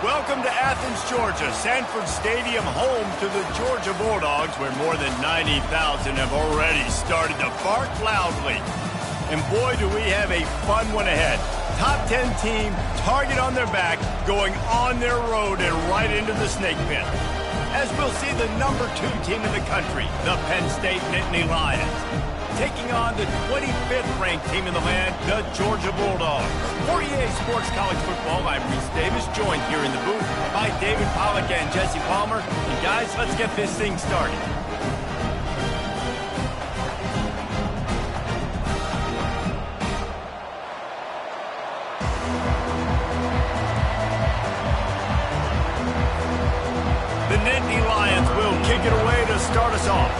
Welcome to Athens, Georgia, Sanford Stadium, home to the Georgia Bulldogs, where more than 90,000 have already started to bark loudly. And boy, do we have a fun one ahead. Top 10 team, target on their back, going on their road and right into the snake pit. As we'll see the number 2 team in the country, the Penn State Nittany Lions, taking on the 25th ranked team in the land, the Georgia Bulldogs. For EA Sports College Football, I'm Reese Davis, joined here in the booth by David Pollack and Jesse Palmer. And guys, let's get this thing started. The Nittany Lions will kick it away to start us off.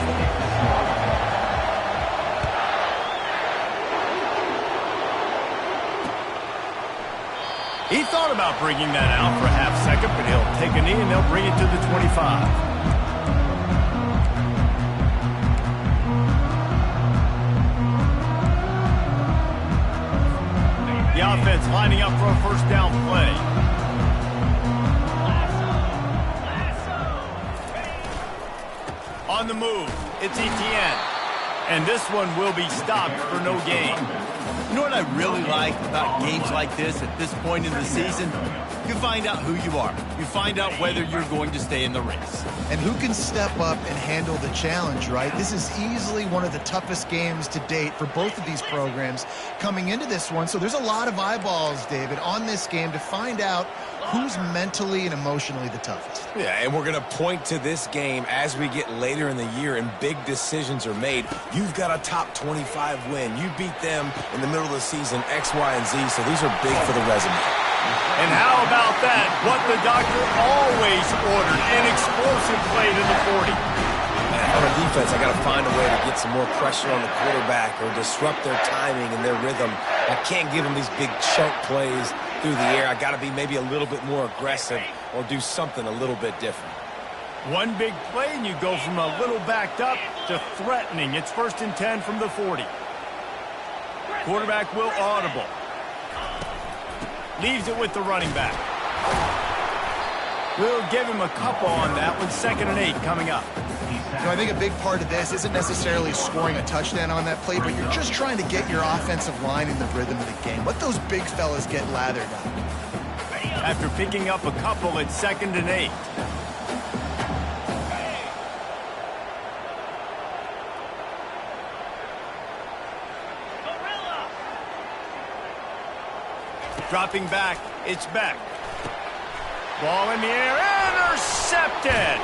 He thought about bringing that out for a half second, but he'll take a knee and they'll bring it to the 25. The offense lining up for a first down play. On the move, it's Etienne. And this one will be stopped for no gain. You know what I really like about games like this at this point in the season? You find out who you are. You find out whether you're going to stay in the race. And who can step up and handle the challenge, right? This is easily one of the toughest games to date for both of these programs coming into this one. So there's a lot of eyeballs, David, on this game to find out who's mentally and emotionally the toughest. Yeah, and we're going to point to this game as we get later in the year and big decisions are made. You've got a top 25 win. You beat them in the middle of the season, X, Y, and Z, so these are big for the resume. And how about that? What the doctor always ordered, an explosive play to the 40. On the defense, I got to find a way to get some more pressure on the quarterback or disrupt their timing and their rhythm. I can't give them these big chunk plays through the air. I got to be maybe a little bit more aggressive or do something a little bit different. One big play and you go from a little backed up to threatening. It's 1st and 10 from the 40. Quarterback will audible. Leaves it with the running back. We'll give him a couple on that one. 2nd and 8 coming up. So I think a big part of this isn't necessarily scoring a touchdown on that play, but you're just trying to get your offensive line in the rhythm of the game. Let those big fellas get lathered up. After picking up a couple, it's 2nd and 8. Dropping back, it's Beck. Ball in the air, intercepted!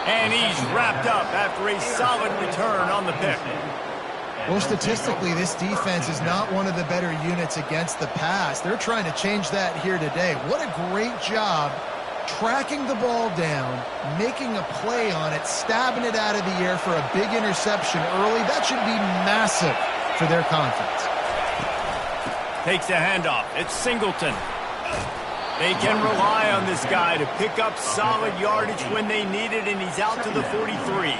And he's wrapped up after a solid return on the pick. Well, statistically, this defense is not one of the better units against the pass. They're trying to change that here today. What a great job tracking the ball down, making a play on it, stabbing it out of the air for a big interception early. That should be massive for their confidence. Takes a handoff. It's Singleton. They can rely on this guy to pick up solid yardage when they need it, and he's out to the 43.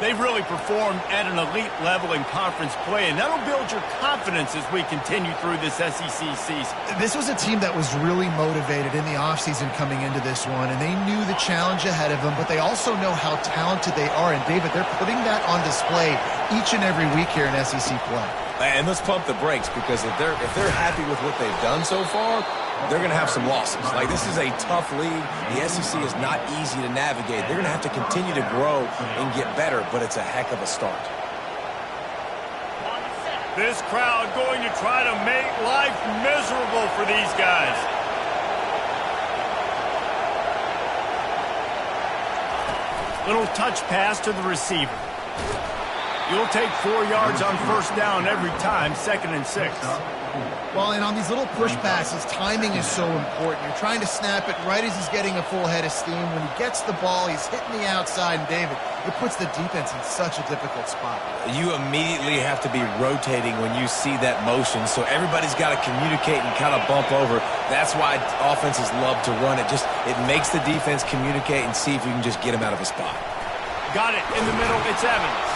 They've really performed at an elite level in conference play, and that'll build your confidence as we continue through this SEC season. This was a team that was really motivated in the offseason coming into this one, and they knew the challenge ahead of them, but they also know how talented they are. And, David, they're putting that on display each and every week here in SEC play. And let's pump the brakes, because if they're happy with what they've done so far, they're going to have some losses. Like, this is a tough league. The SEC is not easy to navigate. They're going to have to continue to grow and get better, but it's a heck of a start. This crowd going to try to make life miserable for these guys. Little touch pass to the receiver. You'll take 4 yards on 1st down every time, 2nd and 6. Well, and on these little push passes, timing is so important. You're trying to snap it right as he's getting a full head of steam. When he gets the ball, he's hitting the outside, and David, it puts the defense in such a difficult spot. You immediately have to be rotating when you see that motion, so everybody's got to communicate and kind of bump over. That's why offenses love to run it. It makes the defense communicate and see if you can just get him out of a spot. Got it in the middle. It's Evans.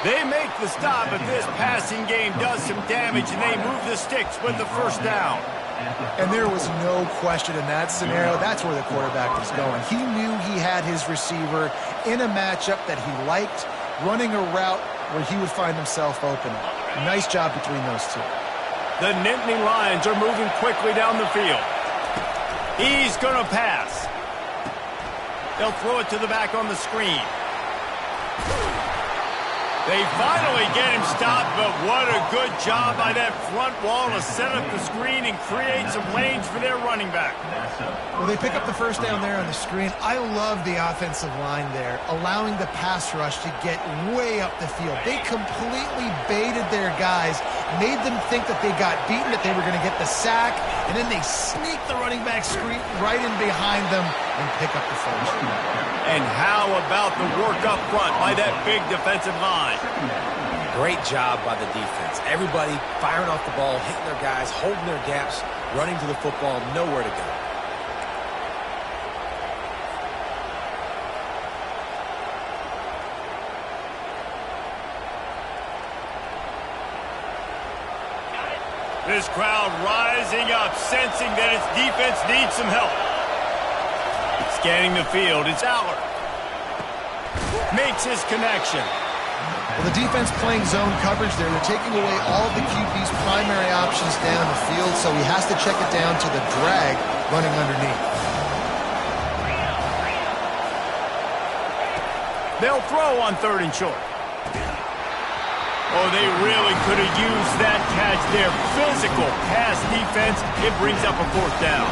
They make the stop, but this passing game does some damage, and they move the sticks with the 1st down. And there was no question in that scenario. That's where the quarterback was going. He knew he had his receiver in a matchup that he liked, running a route where he would find himself open. Nice job between those two. The Nittany Lions are moving quickly down the field. He's going to pass. They'll throw it to the back on the screen. They finally get him stopped, but what a good job by that front wall to set up the screen and create some lanes for their running back. Well, they pick up the first down there on the screen. I love the offensive line there, allowing the pass rush to get way up the field. They completely baited their guys, made them think that they got beaten, that they were going to get the sack, and then they sneak the running back screen right in behind them and pick up the first. And how about the work up front by that big defensive line? Great job by the defense. Everybody firing off the ball, hitting their guys, holding their gaps, running to the football, nowhere to go. This crowd rising up, sensing that its defense needs some help. Scanning the field, it's Allard. Makes his connection. Well, the defense playing zone coverage there. They're taking away all the QB's primary options down the field, so he has to check it down to the drag running underneath. They'll throw on 3rd and short. Oh, they really could have used that catch there. Physical pass defense. It brings up a 4th down.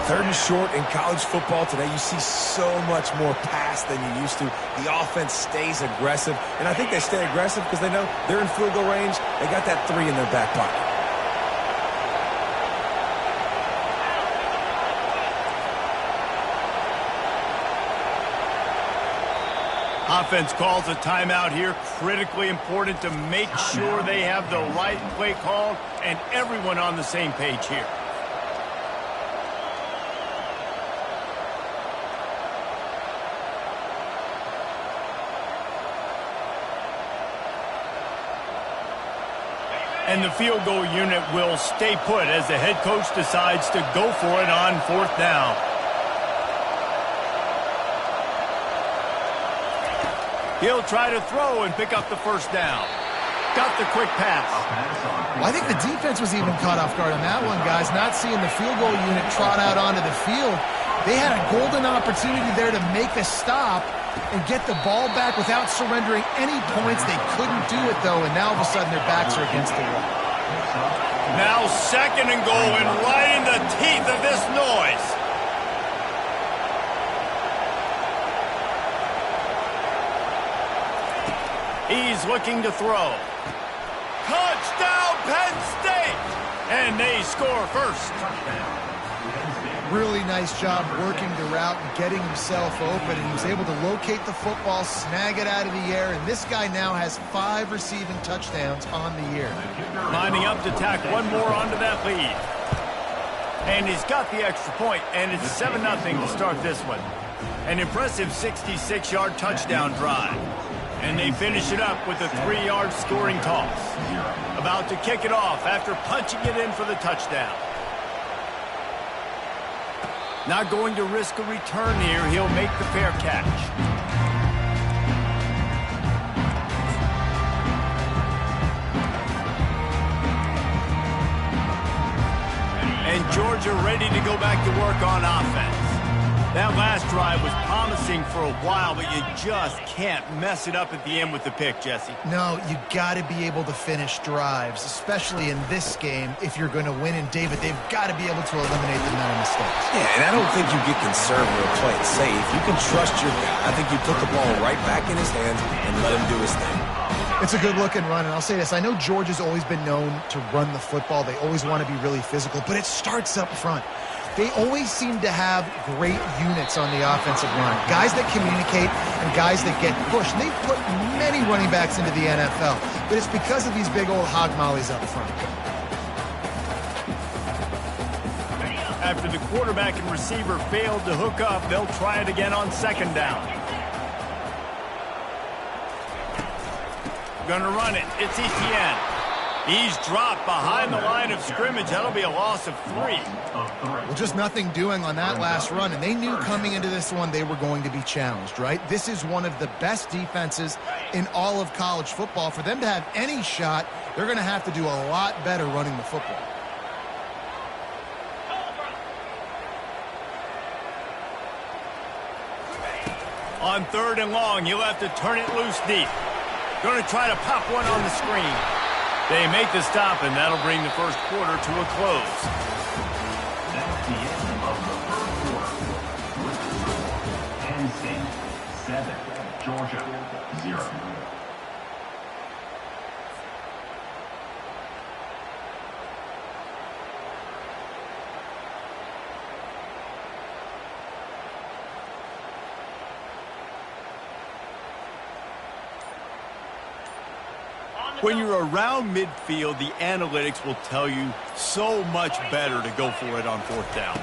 3rd and short in college football today, you see so much more pass than you used to. The offense stays aggressive, and I think they stay aggressive because they know they're in field goal range. They got that 3 in their back pocket. Offense calls a timeout here. Critically important to make sure they have the right play called and everyone on the same page here. And the field goal unit will stay put as the head coach decides to go for it on 4th down. He'll try to throw and pick up the 1st down. Got the quick pass. Well, I think the defense was even caught off guard on that one, guys. Not seeing the field goal unit trot out onto the field. They had a golden opportunity there to make a stop and get the ball back without surrendering any points. They couldn't do it, though, and now all of a sudden their backs are against the wall. Now 2nd and goal, and right in the teeth of this noise. He's looking to throw. Touchdown, Penn State! And they score first. Really nice job working the route and getting himself open, and he was able to locate the football, snag it out of the air, and this guy now has 5 receiving touchdowns on the year. Lining up to tack one more onto that lead. And he's got the extra point, and it's 7-0 to start this one. An impressive 66-yard touchdown drive. And they finish it up with a 3-yard scoring toss. About to kick it off after punching it in for the touchdown. Not going to risk a return here. He'll make the fair catch. And Georgia ready to go back to work on offense. That last drive was promising for a while, but you just can't mess it up at the end with the pick, Jesse. No, you got to be able to finish drives, especially in this game. If you're going to win, and David, they've got to be able to eliminate the amount of mistakes. Yeah, and I don't think you get conservative or play it safe. You can trust your guy. I think you put the ball right back in his hands and let him do his thing. It's a good-looking run, and I'll say this. I know Georgia's always been known to run the football. They always want to be really physical, but it starts up front. They always seem to have great units on the offensive line. Guys that communicate and guys that get pushed. And they've put many running backs into the NFL, but it's because of these big old hog mollies up front. After the quarterback and receiver failed to hook up, they'll try it again on 2nd down. Gonna run it. It's Etienne. He's dropped behind the line of scrimmage. That'll be a loss of 3. Well, just nothing doing on that last run, and they knew coming into this one they were going to be challenged, right? This is one of the best defenses in all of college football. For them to have any shot, they're going to have to do a lot better running the football. On 3rd and long, he'll have to turn it loose deep. Going to try to pop one on the screen. They make the stop, and that'll bring the first quarter to a close. That's the end of the first quarter. Penn State 7, Georgia 0. When you're around midfield, the analytics will tell you so much better to go for it on 4th down.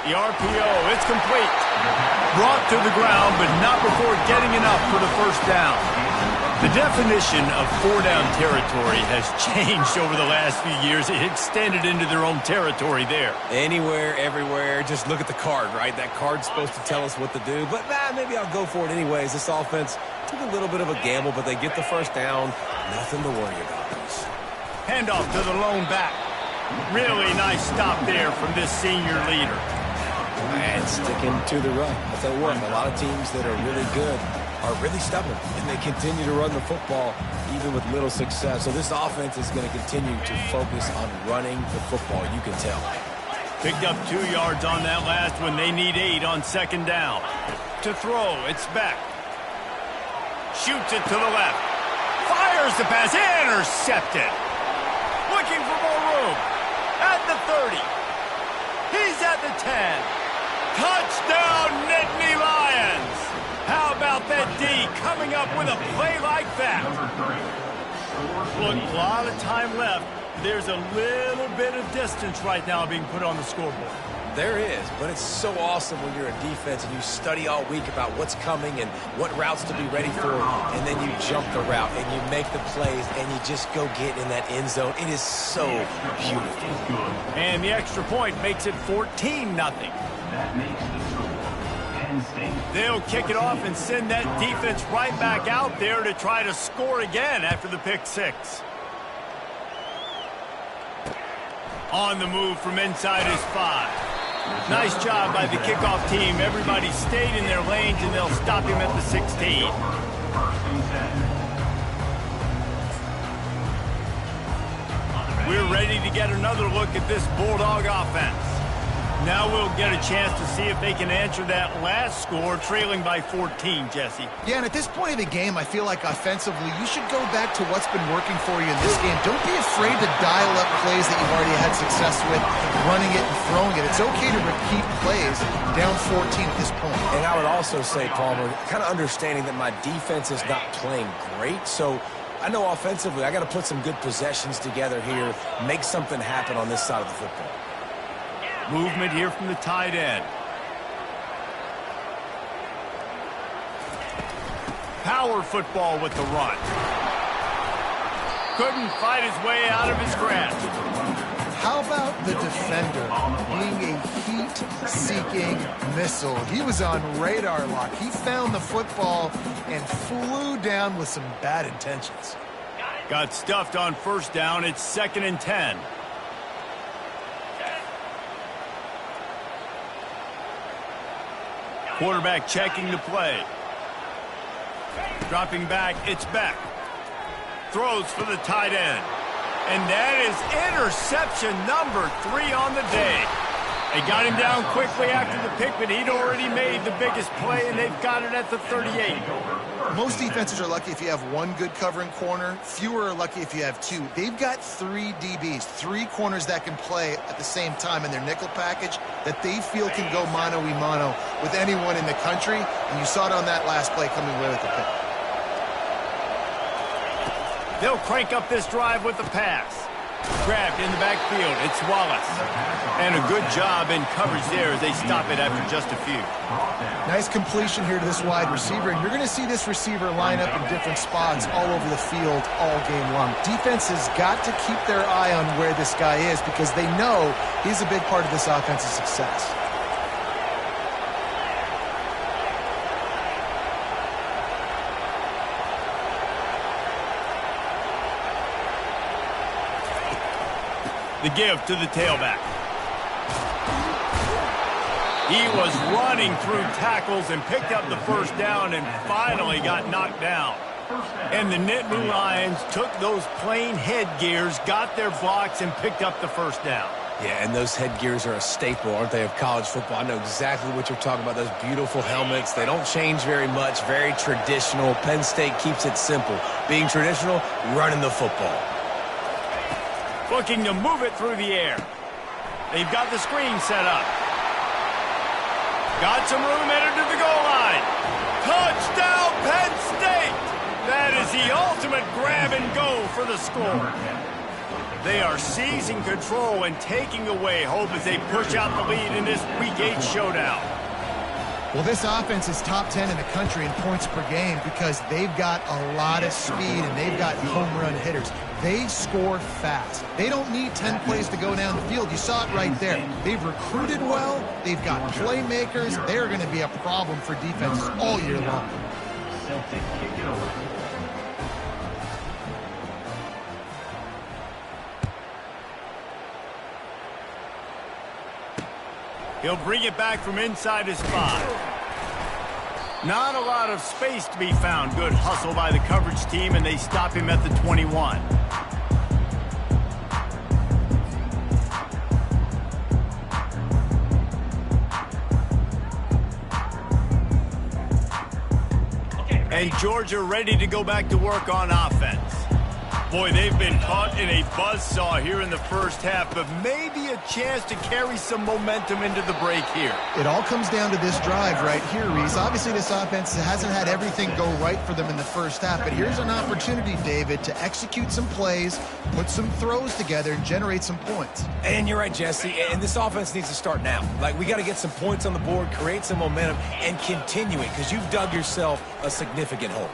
The RPO, it's complete. Brought to the ground, but not before getting enough for the first down. The definition of 4-down territory has changed over the last few years. It extended into their own territory there. Anywhere, everywhere, just look at the card, right? That card's supposed to tell us what to do, but maybe I'll go for it anyways. This offense took a little bit of a gamble, but they get the first down. Nothing to worry about. Handoff to the lone back. Really nice stop there from this senior leader. And sticking to the run. I'll tell you what, a lot of teams that are really good are really stubborn, and they continue to run the football even with little success. So this offense is going to continue to focus on running the football, you can tell. Picked up 2 yards on that last one. They need 8 on 2nd down. To throw, it's Beck. Shoots it to the left. Fires the pass. Intercepted. Looking for more room. At the 30. He's at the 10. Touchdown, Nittany Lions. How about that D coming up with a play like that? Look, a lot of time left. There's a little bit of distance right now being put on the scoreboard. There is, but it's so awesome when you're a defense and you study all week about what's coming and what routes to be ready for, and then you jump the route and you make the plays and you just go get in that end zone. It is so beautiful. And the extra point makes it 14-0. That makes the score. Penn State. They'll kick it off and send that defense right back out there to try to score again after the pick 6. On the move from inside his 5. Nice job by the kickoff team. Everybody stayed in their lanes, and they'll stop him at the 16. We're ready to get another look at this Bulldog offense. Now we'll get a chance to see if they can answer that last score, trailing by 14, Jesse. Yeah, and at this point of the game, I feel like offensively, you should go back to what's been working for you in this game. Don't be afraid to dial up plays that you've already had success with, running it and throwing it. It's okay to repeat plays down 14 at this point. And I would also say, Palmer, kind of understanding that my defense is not playing great, so I know offensively I got to put some good possessions together here, make something happen on this side of the football. Movement here from the tight end. Power football with the run. Couldn't fight his way out of his grasp. How about the defender being a heat-seeking missile? He was on radar lock. He found the football and flew down with some bad intentions. Got stuffed on 1st down. It's 2nd and 10. Quarterback checking the play. Dropping back, it's Beck. Throws for the tight end. And that is interception number 3 on the day. They got him down quickly after the pick, but he'd already made the biggest play, and they've got it at the 38. Most defenses are lucky if you have 1 good covering corner. Fewer are lucky if you have 2. They've got 3 DBs, 3 corners that can play at the same time in their nickel package that they feel can go mano-a-mano with anyone in the country, and you saw it on that last play coming away with the pick. They'll crank up this drive with the pass. Grabbed in the backfield. It's Wallace. And a good job in coverage there as they stop it after just a few. Nice completion here to this wide receiver, and you're going to see this receiver line up in different spots all over the field all game long. Defense has got to keep their eye on where this guy is because they know he's a big part of this offense's success. The give to the tailback. He was running through tackles and picked up the first down and finally got knocked down. And the Nittany Lions took those plain headgears, got their blocks, and picked up the first down. Yeah, and those headgears are a staple, aren't they, of college football? I know exactly what you're talking about, those beautiful helmets. They don't change very much, very traditional. Penn State keeps it simple. Being traditional, running the football. Looking to move it through the air. They've got the screen set up. Got some room, entered to the goal line. Touchdown, Penn State! That is the ultimate grab and go for the score. They are seizing control and taking away hope as they push out the lead in this Week 8 showdown. Well, this offense is top 10 in the country in points per game because they've got a lot of speed and they've got home run hitters. They score fast. They don't need 10 plays to go down the field. You saw it right there. They've recruited well. They've got playmakers. They're going to be a problem for defenses all year long. Celtic kick it over. He'll bring it back from inside his 5. Not a lot of space to be found. Good hustle by the coverage team, and they stop him at the 21. And Georgia ready to go back to work on offense. Boy, they've been caught in a buzzsaw here in the first half, but maybe a chance to carry some momentum into the break here. It all comes down to this drive right here, Reese. Obviously, this offense hasn't had everything go right for them in the first half, but here's an opportunity, David, to execute some plays, put some throws together, and generate some points. And you're right, Jesse, and this offense needs to start now. Like, we got to get some points on the board, create some momentum, and continue it, because you've dug yourself a significant hole.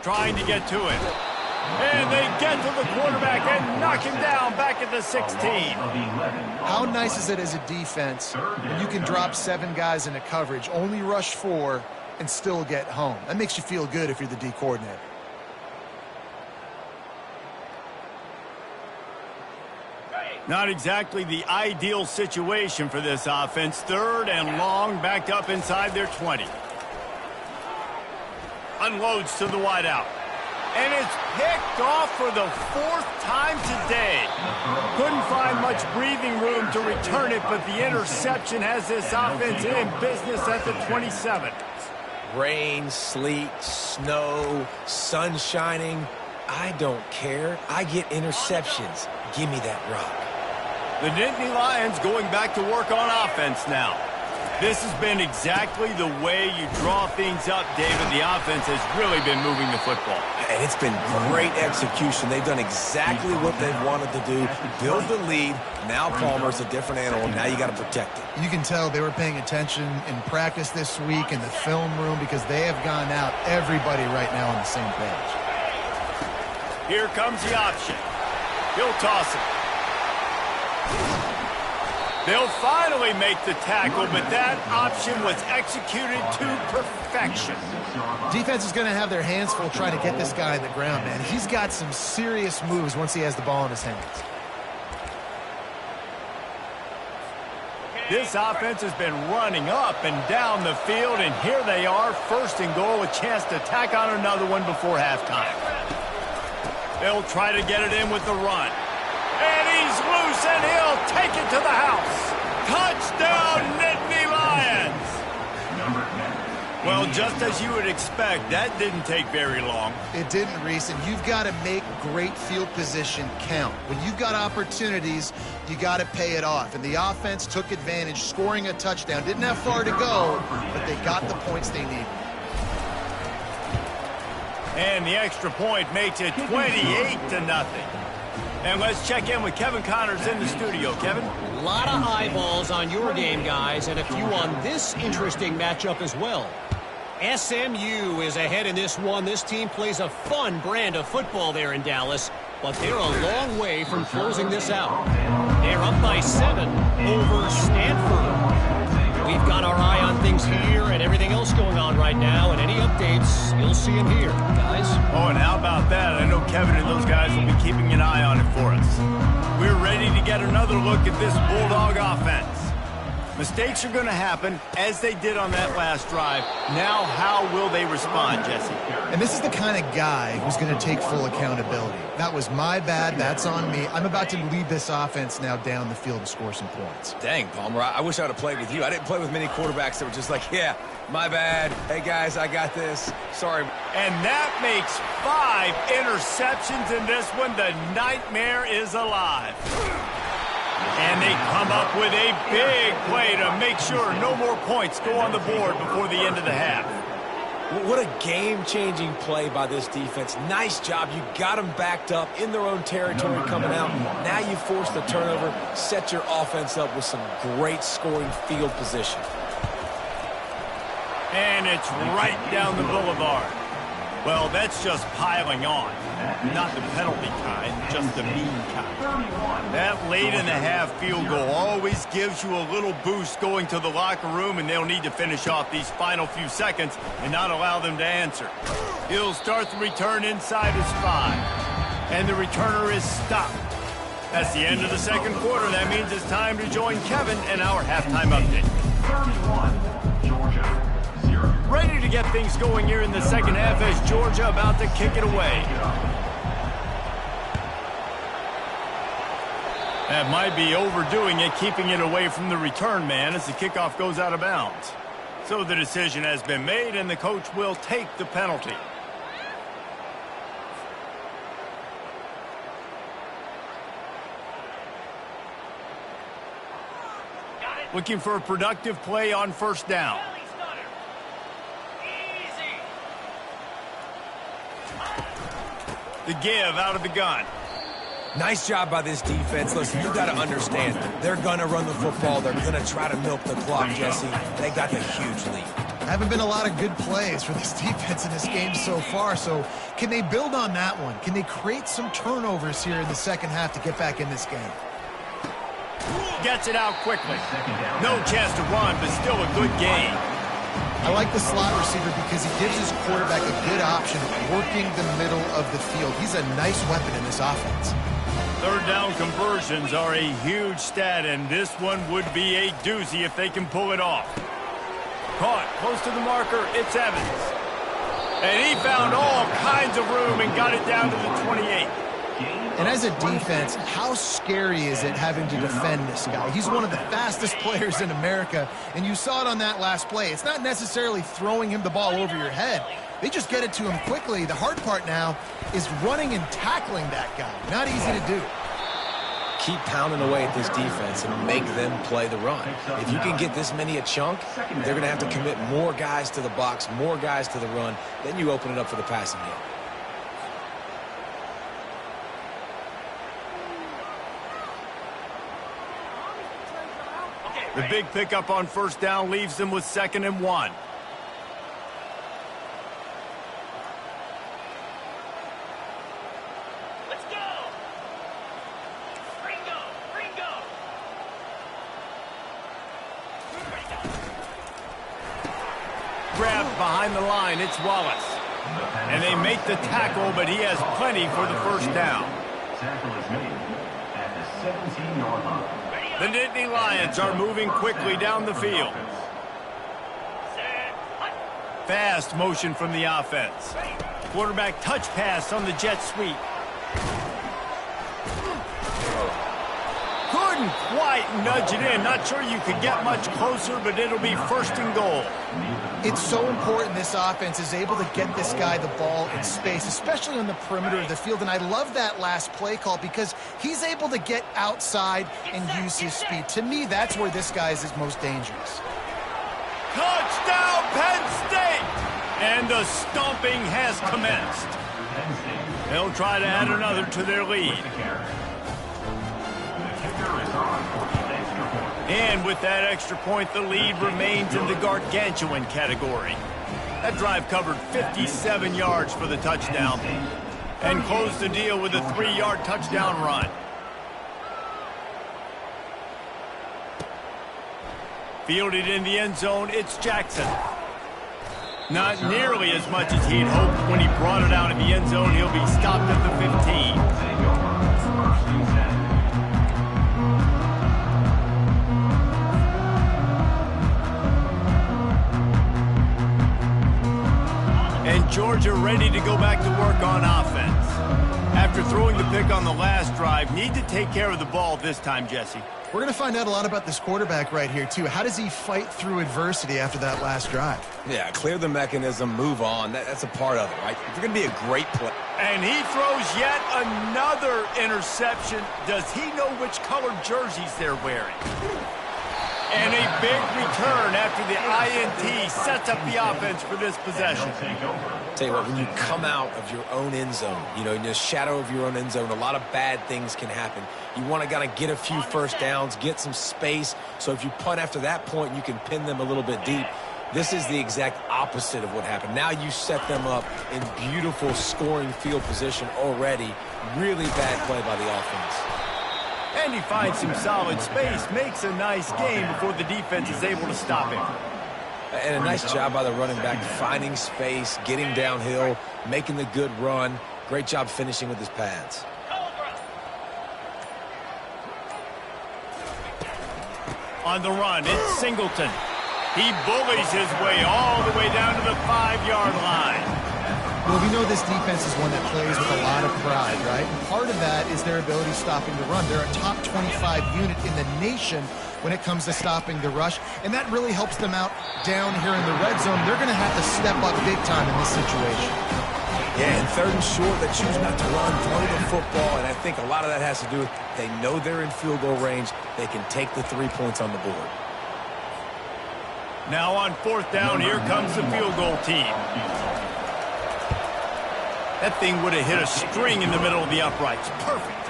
Trying to get to it. And they get to the quarterback and knock him down back at the 16. How nice is it as a defense when you can drop 7 guys into coverage, only rush 4, and still get home? That makes you feel good if you're the D coordinator. Not exactly the ideal situation for this offense. 3rd and long, backed up inside their 20. Unloads to the wideout. And it's picked off for the 4th time today. Couldn't find much breathing room to return it, but the interception has this offense in business at the 27. Rain, sleet, snow, sun shining. I don't care. I get interceptions. Give me that rock. The Nittany Lions going back to work on offense now. This has been exactly the way you draw things up, David. The offense has really been moving the football. And it's been great execution. They've done exactly what they've wanted to do. Build the lead. Now Palmer's a different animal. Now you got to protect it. You can tell they were paying attention in practice this week in the film room because they have gone out, everybody right now on the same page. Here comes the option. He'll toss it. They'll finally make the tackle, but that option was executed to perfection. Defense is going to have their hands full trying to get this guy in the ground, man. He's got some serious moves once he has the ball in his hands. This offense has been running up and down the field, and here they are, 1st and goal, a chance to tack on another one before halftime. They'll try to get it in with the run. And he's loose, and he'll take it to the house. Touchdown, Nittany Lions! Well, just as you would expect, that didn't take very long. It didn't, Reese, and you've got to make great field position count. When you've got opportunities, you got to pay it off. And the offense took advantage, scoring a touchdown. Didn't have far to go, but they got the points they needed. And the extra point makes it 28-0. And let's check in with Kevin Connors in the studio. Kevin? A lot of eyeballs on your game, guys, and a few on this interesting matchup as well. SMU is ahead in this one. This team plays a fun brand of football there in Dallas, but they're a long way from closing this out. They're up by 7 over Stanford. We've got our eye on things here and everything else going on right now, and any updates, you'll see them here, guys. Oh, and how about that? I know Kevin and those guys will be keeping an eye on it for us. We're ready to get another look at this Bulldog offense. Mistakes are going to happen, as they did on that last drive. Now, how will they respond, Jesse? And this is the kind of guy who's going to take full accountability. That was my bad. That's on me. I'm about to lead this offense now down the field to score some points. Dang, Palmer, I wish I would have played with you. I didn't play with many quarterbacks that were just like, yeah, my bad. Hey, guys, I got this. Sorry. And that makes 5 interceptions in this one. The nightmare is alive. And they come up with a big play to make sure no more points go on the board before the end of the half. What a game-changing play by this defense. Nice job. You got them backed up in their own territory coming out. Now you force the turnover, set your offense up with some great scoring field position. And it's right down the boulevard. Well, that's just piling on. Not the penalty kind, just the mean kind. That late-in-the-half field goal always gives you a little boost going to the locker room, and they'll need to finish off these final few seconds and not allow them to answer. He'll start the return inside his 5. And the returner is stopped. That's the end of the second quarter. That means it's time to join Kevin and our halftime update. 31, Georgia. Ready to get things going here in the second half as Georgia about to kick it away. That might be overdoing it, keeping it away from the return man as the kickoff goes out of bounds. So the decision has been made, and the coach will take the penalty. Looking for a productive play on first down. The give out of the gun. Nice job by this defense. Listen, you got to understand, they're going to run the football. They're going to try to milk the clock, Jesse. They got the huge lead. Haven't been a lot of good plays for this defense in this game so far, so can they build on that one? Can they create some turnovers here in the second half to get back in this game? Gets it out quickly. No chance to run, but still a good game. I like the slot receiver because he gives his quarterback a good option working the middle of the field. He's a nice weapon in this offense. Third down conversions are a huge stat, and this one would be a doozy if they can pull it off. Caught close to the marker, it's Evans. And he found all kinds of room and got it down to the 28. And as a defense, how scary is it having to defend this guy? He's one of the fastest players in America, and you saw it on that last play. It's not necessarily throwing him the ball over your head. They just get it to him quickly. The hard part now is running and tackling that guy. Not easy to do. Keep pounding away at this defense and make them play the run. If you can get this many a chunk, they're going to have to commit more guys to the box, more guys to the run. Then you open it up for the passing game. The big pickup on first down leaves them with 2nd and 1. Let's go! Ringo! Grabbed behind the line, it's Wallace. And they make the tackle, but he has plenty for the first down. Tackle is made at the 17-yard line. The Nittany Lions are moving quickly down the field. Fast motion from the offense. Quarterback touch pass on the jet sweep. Couldn't quite nudge it in. Not sure you could get much closer, but it'll be 1st and goal. It's so important this offense is able to get this guy the ball in space, especially on the perimeter of the field. And I love that last play call because he's able to get outside and use his speed. To me, that's where this guy is most dangerous. Touchdown, Penn State! And the stomping has commenced. They'll try to add another to their lead. And with that extra point, the lead remains in the gargantuan category. That drive covered 57 yards for the touchdown and closed the deal with a 3-yard touchdown run. Fielded in the end zone, it's Jackson. Not nearly as much as he'd hoped when he brought it out in the end zone. He'll be stopped at the 15. And Georgia ready to go back to work on offense. After throwing the pick on the last drive, need to take care of the ball this time, Jesse. We're going to find out a lot about this quarterback right here, too. How does he fight through adversity after that last drive? Yeah, clear the mechanism, move on. That's a part of it, right? If you're going to be a great player. And he throws yet another interception. Does he know which colored jerseys they're wearing? And a big return after the INT sets up the offense for this possession. Tell you what, when you come out of your own end zone, you know, in the shadow of your own end zone, a lot of bad things can happen. You want to kind of get a few first downs, get some space, so if you punt after that point, you can pin them a little bit deep. This is the exact opposite of what happened. Now you set them up in beautiful scoring field position already. Really bad play by the offense. And he finds some solid space, makes a nice game before the defense is able to stop him. And a nice job by the running back, finding space, getting downhill, making the good run. Great job finishing with his pads. On the run, it's Singleton. He bullies his way all the way down to the 5-yard line. Well, we know this defense is one that plays with a lot of pride, right? And part of that is their ability stopping the run. They're a top 25 unit in the nation when it comes to stopping the rush, and that really helps them out down here in the red zone. They're going to have to step up big time in this situation. Yeah, and third and short, they choose not to run, throw the football, and I think a lot of that has to do with they know they're in field goal range. They can take the 3 points on the board. Now on 4th down, here comes the field goal team. That thing would have hit a string in the middle of the uprights. Perfect.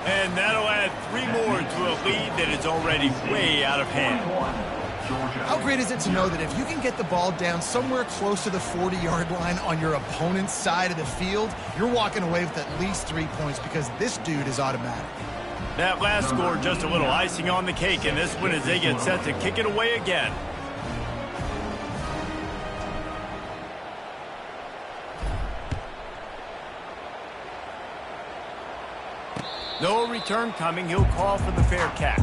And that'll add 3 more to a lead that is already way out of hand. How great is it to know that if you can get the ball down somewhere close to the 40-yard line on your opponent's side of the field, you're walking away with at least 3 points because this dude is automatic. That last score just a little icing on the cake in this one as they get set to kick it away again. No return coming. He'll call for the fair catch.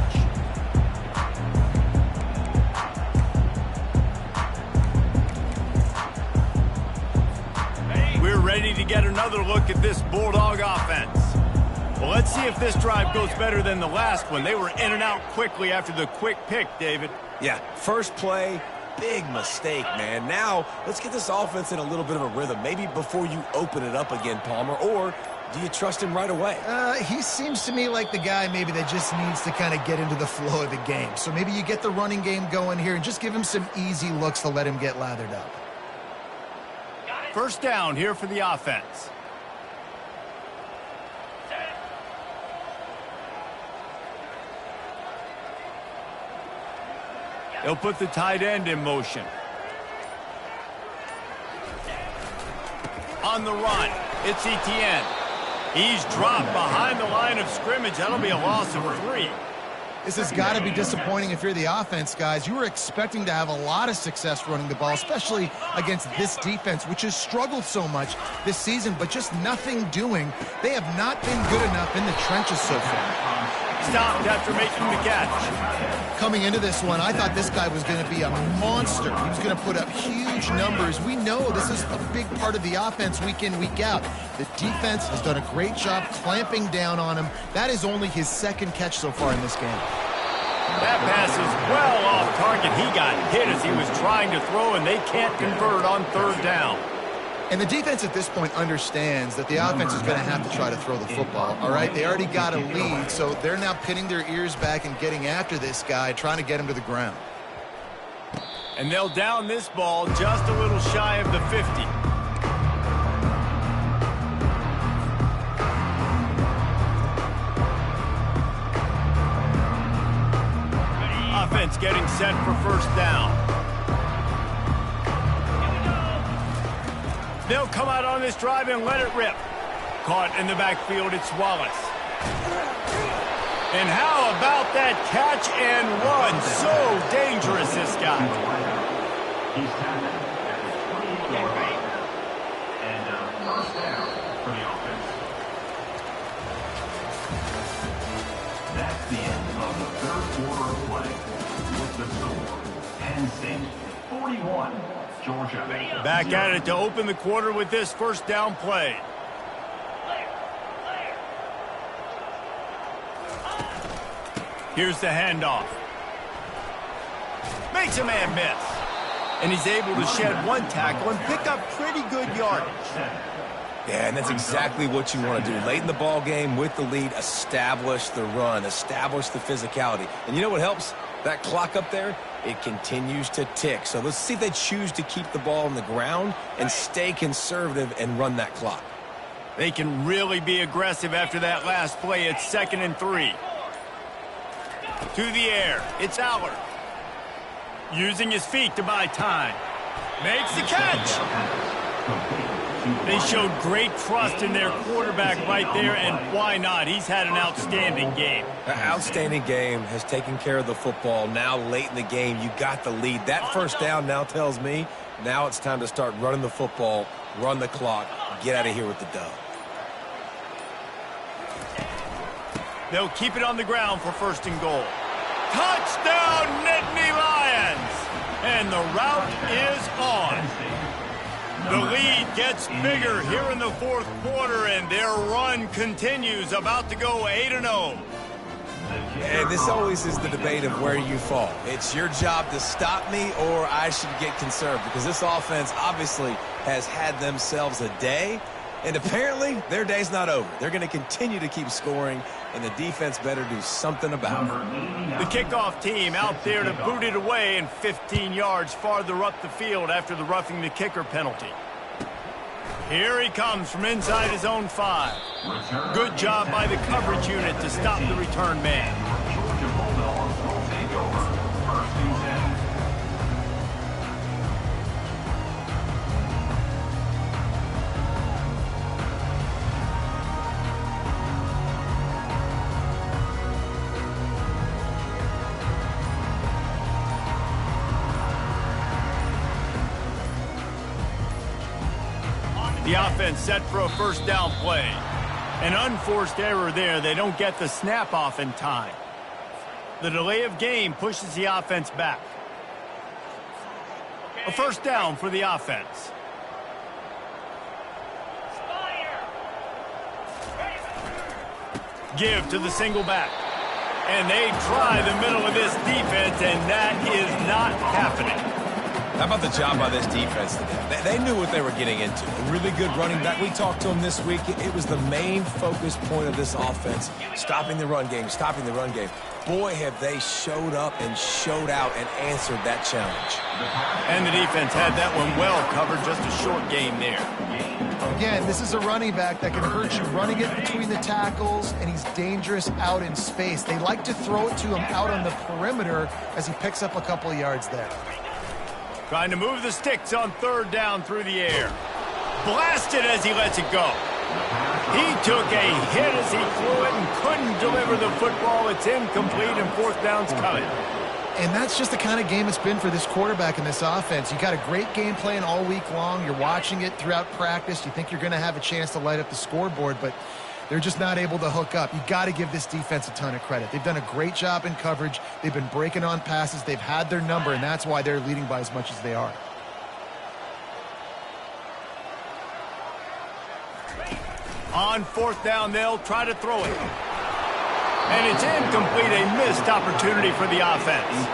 We're ready to get another look at this Bulldog offense. Well, let's see if this drive goes better than the last one. They were in and out quickly after the quick pick, David. Yeah, first play, big mistake, man. Now, let's get this offense in a little bit of a rhythm. Maybe before you open it up again, Palmer, or do you trust him right away? He seems to me like the guy maybe that just needs to kind of get into the flow of the game. So maybe you get the running game going here and just give him some easy looks to let him get lathered up. First down here for the offense. They'll put the tight end in motion. On the run, it's Etienne. He's dropped behind the line of scrimmage. That'll be a loss of 3. This has got to be disappointing if you're the offense, guys. You were expecting to have a lot of success running the ball, especially against this defense, which has struggled so much this season, but just nothing doing. They have not been good enough in the trenches so far. Stopped after making the catch. Coming into this one, I thought this guy was going to be a monster. He was going to put up huge numbers. We know this is a big part of the offense week in, week out. The defense has done a great job clamping down on him. That is only his 2nd catch so far in this game. That pass is well off target. He got hit as he was trying to throw, and they can't convert on 3rd down. And the defense at this point understands that the offense is going to have to try to throw the football, all right? They already got a lead, so they're now pinning their ears back and getting after this guy, trying to get him to the ground. And they'll down this ball just a little shy of the 50. offense getting set for first down. They'll come out on this drive and let it rip. Caught in the backfield, it's Wallace. And how about that catch and run? So dangerous, this guy. He's tackled at the 28-yard line. And first down for the offense. That's the end of the third quarter of play. With the score, Penn State 41, Georgia. Back at it to open the quarter with this first down play. Here's the handoff. Makes a man miss. And he's able to shed one tackle and pick up pretty good yardage. Yeah, and that's exactly what you want to do. Late in the ball game with the lead, establish the run, establish the physicality. And you know what helps? That clock up there, it continues to tick. So let's see if they choose to keep the ball on the ground and stay conservative and run that clock. They can really be aggressive after that last play. It's 2nd and 3. To the air, it's Allard. Using his feet to buy time. Makes the catch. They showed great trust in their quarterback right there, and why not? He's had an outstanding game. An outstanding game, has taken care of the football. Now late in the game, you got the lead. That first down now tells me now it's time to start running the football, run the clock, get out of here with the dub. They'll keep it on the ground for 1st and goal. Touchdown, Nittany Lions! And the route is on. The lead gets bigger here in the 4th quarter, and their run continues, about to go 8-0. And this always is the debate of where you fall. It's your job to stop me, or I should get conserved, because this offense obviously has had themselves a day, and apparently their day's not over. They're going to continue to keep scoring, and the defense better do something about it. The kickoff team out there to boot it away, and 15 yards farther up the field after the roughing the kicker penalty. Here he comes from inside his own 5. Good job by the coverage unit to stop the return man. Georgia Bulldogs will take over. 1st and 10. The offense set for a first down play. An unforced error there. They don't get the snap off in time. The delay of game pushes the offense back. A first down for the offense. Give to the single back. And they try the middle of this defense, and that is not happening. How about the job by this defense today? They knew what they were getting into. A really good running back. We talked to him this week. It was the main focus point of this offense. Stopping the run game, stopping the run game. Boy, have they showed up and showed out and answered that challenge. And the defense had that one well covered. Just a short game there. Again, this is a running back that can hurt you running it between the tackles, and he's dangerous out in space. They like to throw it to him out on the perimeter as he picks up a couple of yards there. Trying to move the sticks on 3rd down through the air. Blasted as he lets it go. He took a hit as he threw it and couldn't deliver the football. It's incomplete, and 4th down's coming. And that's just the kind of game it's been for this quarterback in this offense. You got a great game plan all week long. You're watching it throughout practice. You think you're going to have a chance to light up the scoreboard, but they're just not able to hook up. You got to give this defense a ton of credit. They've done a great job in coverage. They've been breaking on passes. They've had their number, and that's why they're leading by as much as they are. On 4th down, they'll try to throw it. And it's incomplete, a missed opportunity for the offense.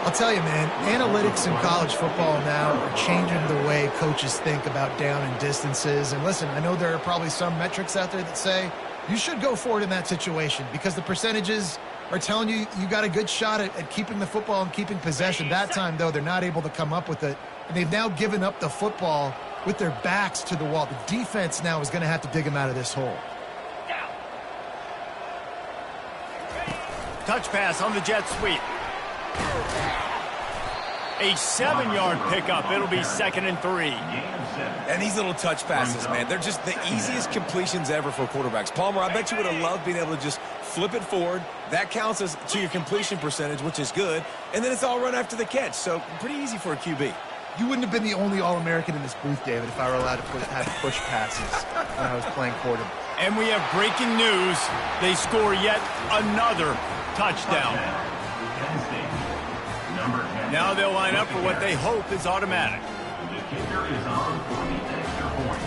I'll tell you, man, analytics in college football now are changing the way coaches think about down and distances. And listen, I know there are probably some metrics out there that say you should go for it in that situation because the percentages are telling you you got a good shot at keeping the football and keeping possession. That time, though, they're not able to come up with it. And they've now given up the football with their backs to the wall. The defense now is going to have to dig them out of this hole. Touch pass on the jet sweep. A 7-yard pickup. It'll be 2nd and 3. And these little touch passes, man, they're just the easiest completions ever for quarterbacks. Palmer, I bet you would have loved being able to just flip it forward. That counts as to your completion percentage, which is good. And then it's all run after the catch. So pretty easy for a QB. You wouldn't have been the only All-American in this booth, David, if I were allowed to have push passes when I was playing quarterback. And we have breaking news. They score yet another touchdown. Now they'll line up for what they hope is automatic. The kicker is on for the extra point.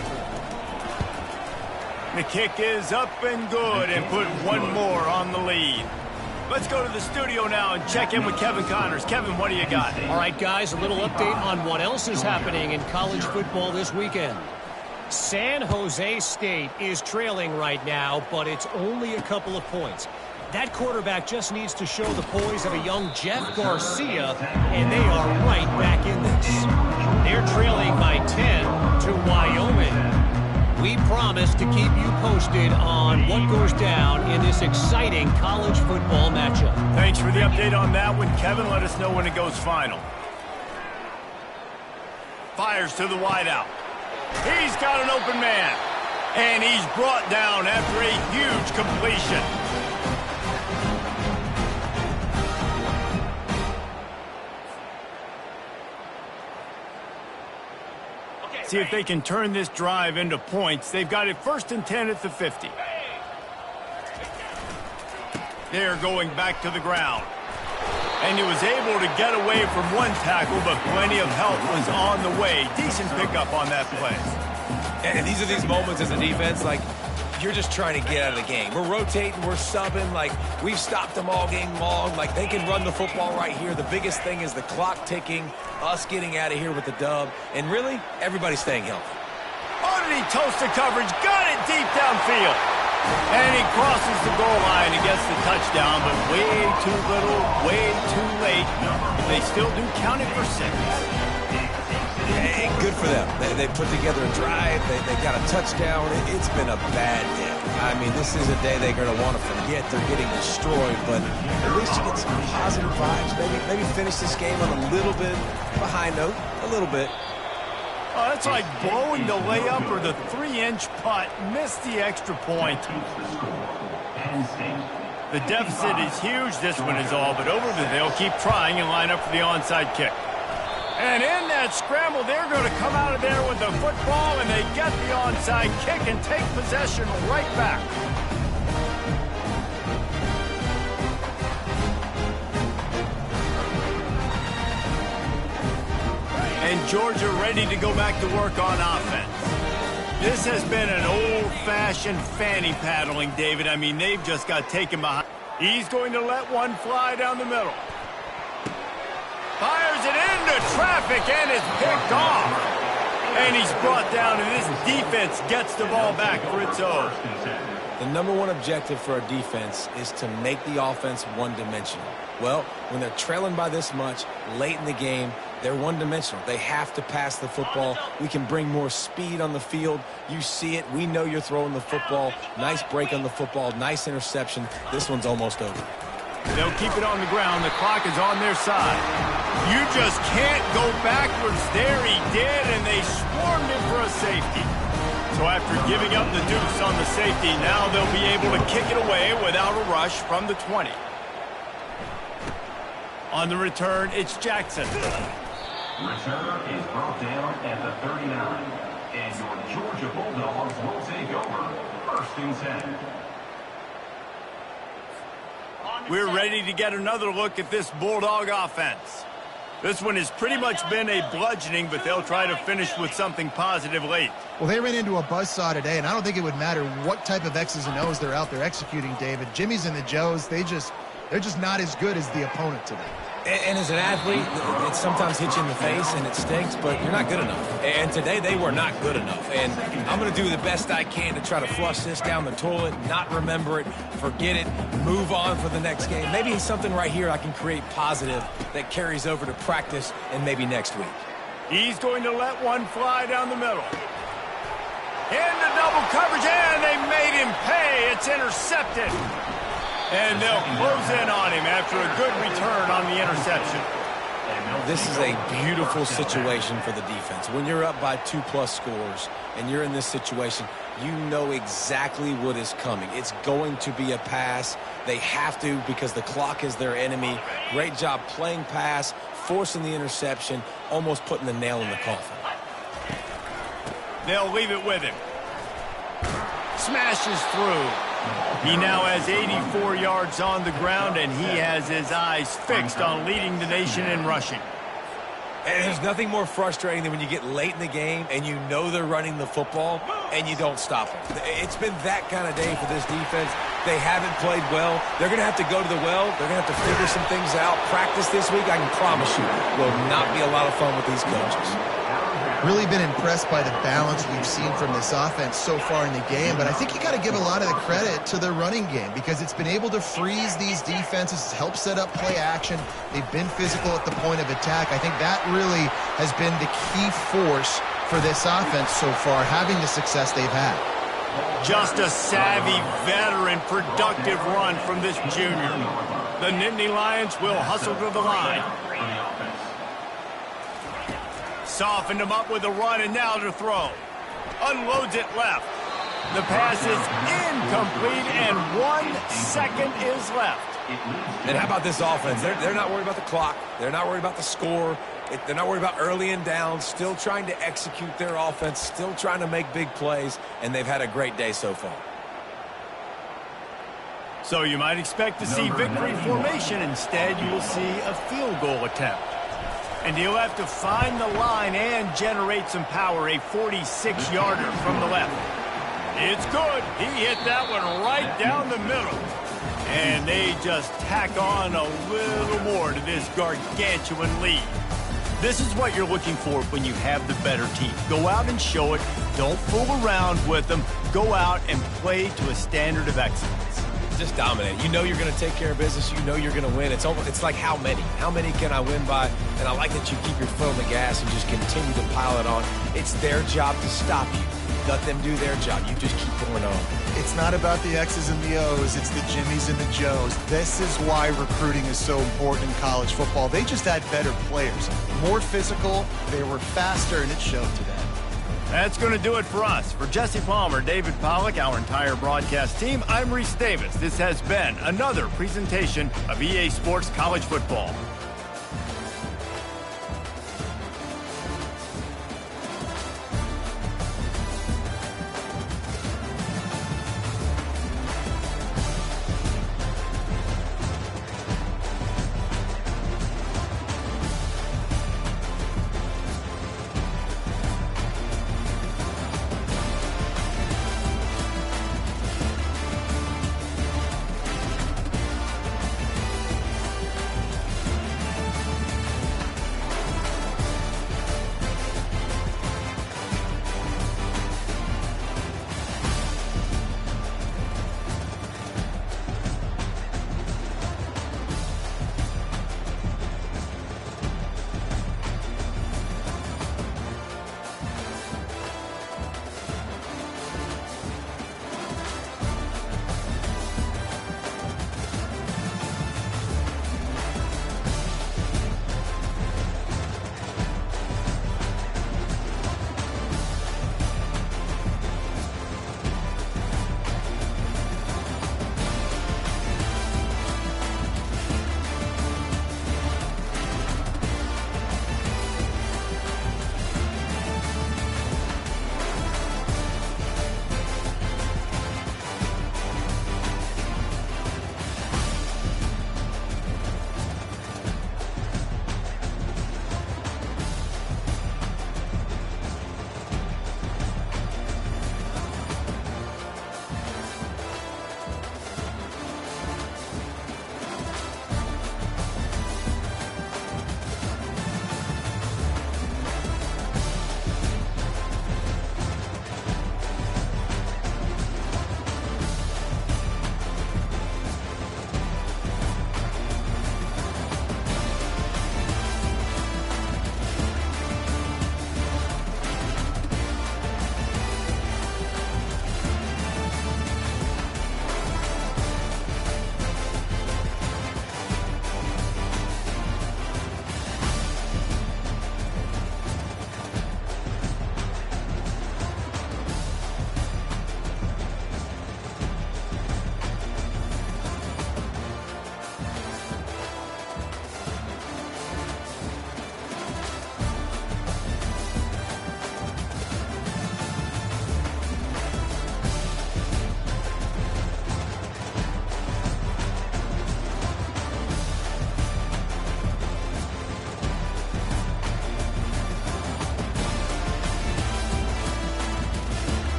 The kick is up and good and put one more on the lead. Let's go to the studio now and check in with Kevin Connors. Kevin, what do you got? All right, guys, a little update on what else is happening in college football this weekend. San Jose State is trailing right now, but it's only a couple of points. That quarterback just needs to show the poise of a young Jeff Garcia, and they are right back in this. They're trailing by 10 to Wyoming. We promise to keep you posted on what goes down in this exciting college football matchup. Thanks for the update on that one, Kevin. Let us know when it goes final. Fires to the wideout. He's got an open man, and he's brought down after a huge completion. See if they can turn this drive into points. They've got it 1st and 10 at the 50. They're going back to the ground. And he was able to get away from one tackle, but plenty of help was on the way. Decent pickup on that play. And these are these moments as a defense, like, you're just trying to get out of the game. We're rotating, we're subbing, like, we've stopped them all game long. Like, they can run the football right here. The biggest thing is the clock ticking, us getting out of here with the dub, and really, everybody's staying healthy. Oh, did he toast the coverage? Got it deep downfield. And he crosses the goal line and gets the touchdown, but way too little, way too late. They still do count it for 6. And good for them. They put together a drive. They got a touchdown. It's been a bad day. I mean, this is a day they're going to want to forget. They're getting destroyed, but at least you get some positive vibes. Maybe finish this game on a little bit of a high note, a little bit. Oh, that's like blowing the layup or the 3-inch putt. Missed the extra point. The deficit is huge. This one is all but over, but they'll keep trying and line up for the onside kick. And in that scramble, they're going to come out of there with the football, and they get the onside kick and take possession right back. And Georgia ready to go back to work on offense. This has been an old-fashioned fanny paddling, David. I mean, they've just got taken behind. He's going to let one fly down the middle. Fires it into traffic and is picked off. And he's brought down, and this defense gets the ball back for its own. The number one objective for our defense is to make the offense one-dimensional. Well, when they're trailing by this much, late in the game, they're one-dimensional. They have to pass the football. We can bring more speed on the field. You see it. We know you're throwing the football. Nice break on the football. Nice interception. This one's almost over. They'll keep it on the ground. The clock is on their side. You just can't go backwards. There he did, and they swarmed him for a safety. So after giving up the deuce on the safety, now they'll be able to kick it away without a rush from the 20. On the return, it's Jackson. Return is brought down at the 39. And your Georgia Bulldogs will take over 1st and 10. We're ready to get another look at this Bulldog offense. This one has pretty much been a bludgeoning, but they'll try to finish with something positive late. Well, they ran into a buzzsaw today, and I don't think it would matter what type of X's and O's they're out there executing, David. Jimmy's and the Joes, they're just not as good as the opponent today. And as an athlete, it sometimes hits you in the face and it stinks, but you're not good enough. And today they were not good enough. And I'm going to do the best I can to try to flush this down the toilet, not remember it, forget it, move on for the next game. Maybe something right here I can create positive that carries over to practice and maybe next week. He's going to let one fly down the middle. Into double coverage, and they made him pay. It's intercepted. And they'll close in on him after a good return on the interception. This is a beautiful situation for the defense. When you're up by 2+ scores and you're in this situation, you know exactly what is coming. It's going to be a pass. They have to because the clock is their enemy. Great job playing pass, forcing the interception, almost putting the nail in the coffin. They'll leave it with him. Smashes through. He now has 84 yards on the ground, and he has his eyes fixed on leading the nation in rushing. And there's nothing more frustrating than when you get late in the game and you know they're running the football and you don't stop them. It's been that kind of day for this defense. They haven't played well. They're going to have to go to the well. They're going to have to figure some things out. Practice this week, I can promise you, will not be a lot of fun with these coaches. Really been impressed by the balance we've seen from this offense so far in the game, but I think you got to give a lot of the credit to their running game because it's been able to freeze these defenses, help set up play action. They've been physical at the point of attack. I think that really has been the key force for this offense so far, having the success they've had. Just a savvy, veteran, productive run from this junior. The Nittany Lions will hustle to the line. Softened him up with a run, and now to throw. Unloads it left. The pass is incomplete, and 1 second is left. And how about this offense? They're not worried about the clock. They're not worried about the score. They're not worried about early and down. Still trying to execute their offense. Still trying to make big plays, and they've had a great day so far. So you might expect to see victory formation. Instead, you will see a field goal attempt. And he'll have to find the line and generate some power, a 46-yarder from the left. It's good. He hit that one right down the middle. And they just tack on a little more to this gargantuan lead. This is what you're looking for when you have the better team. Go out and show it. Don't fool around with them. Go out and play to a standard of excellence. Just dominate. You know you're going to take care of business. You know you're going to win. It's like how many? How many can I win by? And I like that you keep your foot on the gas and just continue to pile it on. It's their job to stop you. Let them do their job. You just keep going on. It's not about the X's and the O's. It's the Jimmies and the Joes. This is why recruiting is so important in college football. They just had better players. More physical. They were faster, and it showed today. That's going to do it for us. For Jesse Palmer, David Pollack, our entire broadcast team, I'm Reese Davis. This has been another presentation of EA Sports College Football.